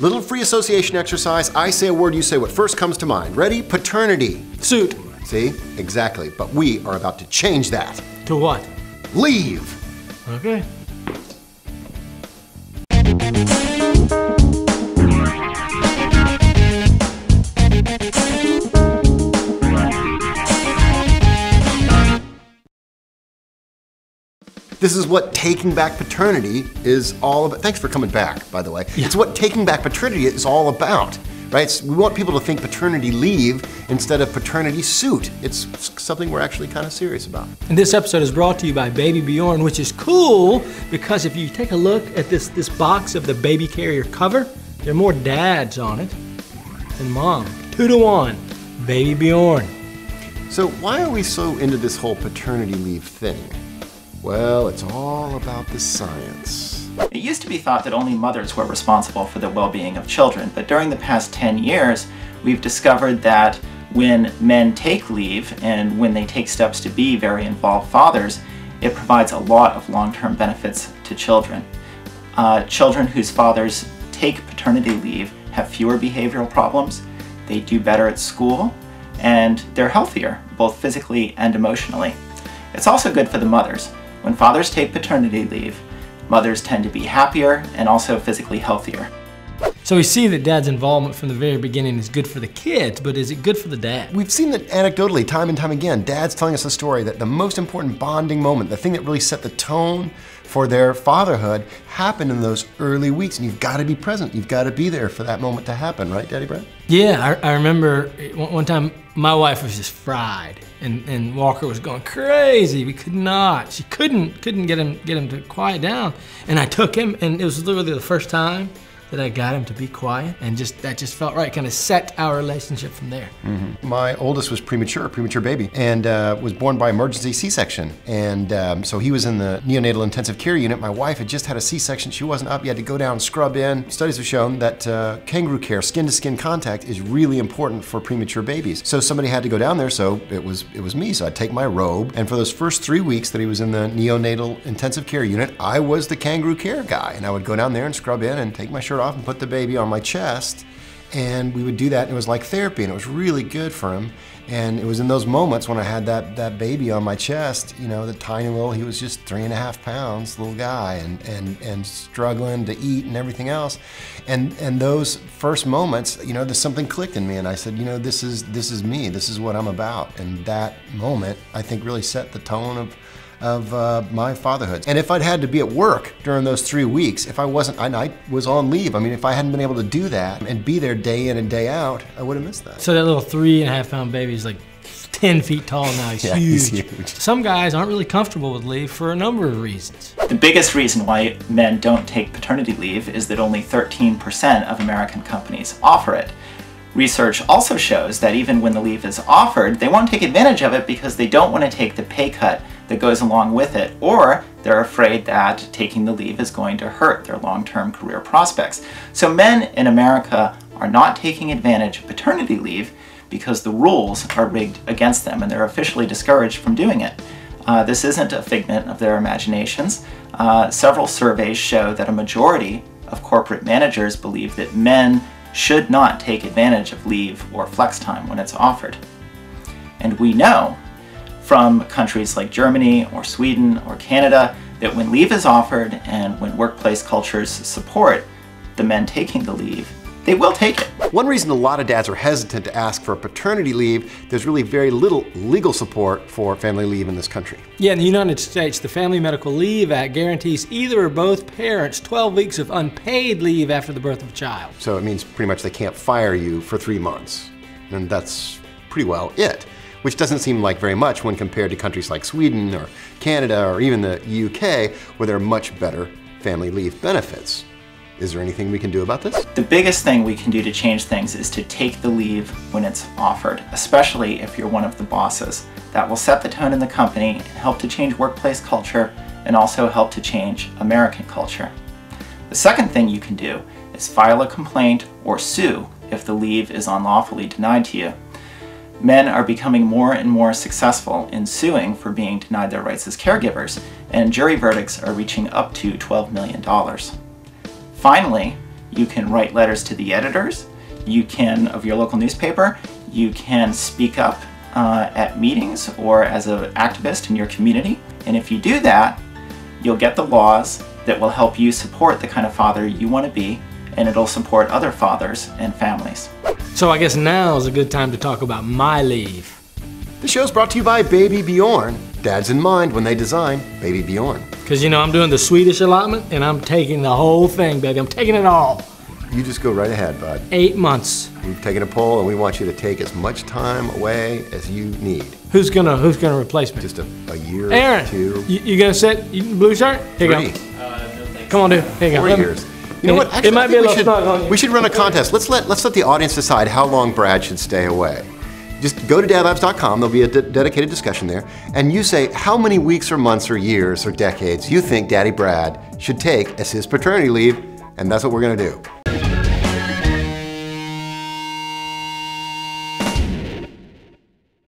Little free association exercise. I say a word, you say what first comes to mind. Ready? Paternity. Suit. See? Exactly. But we are about to change that. To what? Leave. Okay. This is what taking back paternity is all about. Thanks for coming back, by the way. Yeah. It's what taking back paternity is all about, right? We want people to think paternity leave instead of paternity suit. It's something we're actually kind of serious about. And this episode is brought to you by Baby Bjorn, which is cool because if you take a look at this box of the baby carrier cover, there are more dads on it than mom. 2 to 1. Baby Bjorn. So why are we so into this whole paternity leave thing? Well, it's all about the science. It used to be thought that only mothers were responsible for the well-being of children, but during the past 10 years, we've discovered that when men take leave and when they take steps to be very involved fathers, it provides a lot of long-term benefits to children. Children whose fathers take paternity leave have fewer behavioral problems, they do better at school, and they're healthier, both physically and emotionally. It's also good for the mothers. When fathers take paternity leave, mothers tend to be happier and also physically healthier. So we see that dad's involvement from the very beginning is good for the kids, but is it good for the dad? We've seen that anecdotally, time and time again, dads telling us the story that the most important bonding moment, the thing that really set the tone for their fatherhood, happened in those early weeks, and you've got to be present. You've got to be there for that moment to happen, right, Daddy Brad? Yeah, I remember one time my wife was just fried, and Walker was going crazy. We could not. She couldn't get him to quiet down, and I took him, and it was literally the first time that I got him to be quiet, and that just felt right. Kind of set our relationship from there. Mm-hmm. My oldest was premature baby, and was born by emergency C-section. And so he was in the neonatal intensive care unit. My wife had just had a C-section. She wasn't up. You had to go down and scrub in. Studies have shown that kangaroo care, skin-to-skin contact, is really important for premature babies. So somebody had to go down there, so it was me. So I'd take my robe, and for those first 3 weeks that he was in the neonatal intensive care unit, I was the kangaroo care guy. And I would go down there and scrub in and take my shirt off and put the baby on my chest, and we would do that, and it was like therapy, and it was really good for him. And it was in those moments when I had that baby on my chest, you know, the tiny little, he was just 3.5 pounds, little guy, and struggling to eat and everything else. And those first moments, you know, there's something clicked in me, and I said, you know, this is me, this is what I'm about. And that moment, I think, really set the tone of my fatherhood. And if I'd had to be at work during those 3 weeks, if I wasn't, I was on leave. I mean, if I hadn't been able to do that and be there day in and day out, I would have missed that. So that little 3.5 pound baby is like 10 feet tall now. He's yeah, huge. He's huge. Some guys aren't really comfortable with leave for a number of reasons. The biggest reason why men don't take paternity leave is that only 13% of American companies offer it. Research also shows that even when the leave is offered, they won't take advantage of it because they don't want to take the pay cut that goes along with it, or they're afraid that taking the leave is going to hurt their long-term career prospects. So men in America are not taking advantage of paternity leave because the rules are rigged against them and they're officially discouraged from doing it. This isn't a figment of their imaginations. Several surveys show that a majority of corporate managers believe that men should not take advantage of leave or flex time when it's offered. And we know from countries like Germany or Sweden or Canada that when leave is offered and when workplace cultures support the men taking the leave, they will take it. One reason a lot of dads are hesitant to ask for paternity leave, there's really very little legal support for family leave in this country. Yeah, in the United States, the Family Medical Leave Act guarantees either or both parents 12 weeks of unpaid leave after the birth of a child. So it means pretty much they can't fire you for 3 months. And that's pretty well it, which doesn't seem like very much when compared to countries like Sweden or Canada or even the UK, where there are much better family leave benefits. Is there anything we can do about this? The biggest thing we can do to change things is to take the leave when it's offered, especially if you're one of the bosses. That will set the tone in the company and help to change workplace culture and also help to change American culture. The second thing you can do is file a complaint or sue if the leave is unlawfully denied to you. Men are becoming more and more successful in suing for being denied their rights as caregivers, and jury verdicts are reaching up to $12 million. Finally, You can write letters to the editors. You can, of your local newspaper. You can speak up at meetings or as an activist in your community. And if you do that, you'll get the laws that will help you support the kind of father you want to be, and it'll support other fathers and families. So I guess now is a good time to talk about my leave. The show's brought to you by Baby Bjorn. Dads in mind when they design Baby Bjorn. Because you know, I'm doing the Swedish allotment and I'm taking the whole thing, baby. I'm taking it all. You just go right ahead, bud. 8 months. We've taken a poll and we want you to take as much time away as you need. Who's gonna replace me? Just a year, Aaron, 2. you gonna sit blue shirt? Here you 3. go. Come on, dude. Here you go. 4 years. You know what? Actually, it might be a little snug on you. We should run a contest. Let's let the audience decide how long Brad should stay away. Just go to dadlabs.com. There'll be a dedicated discussion there, and you say how many weeks or months or years or decades you think Daddy Brad should take as his paternity leave, and that's what we're gonna do.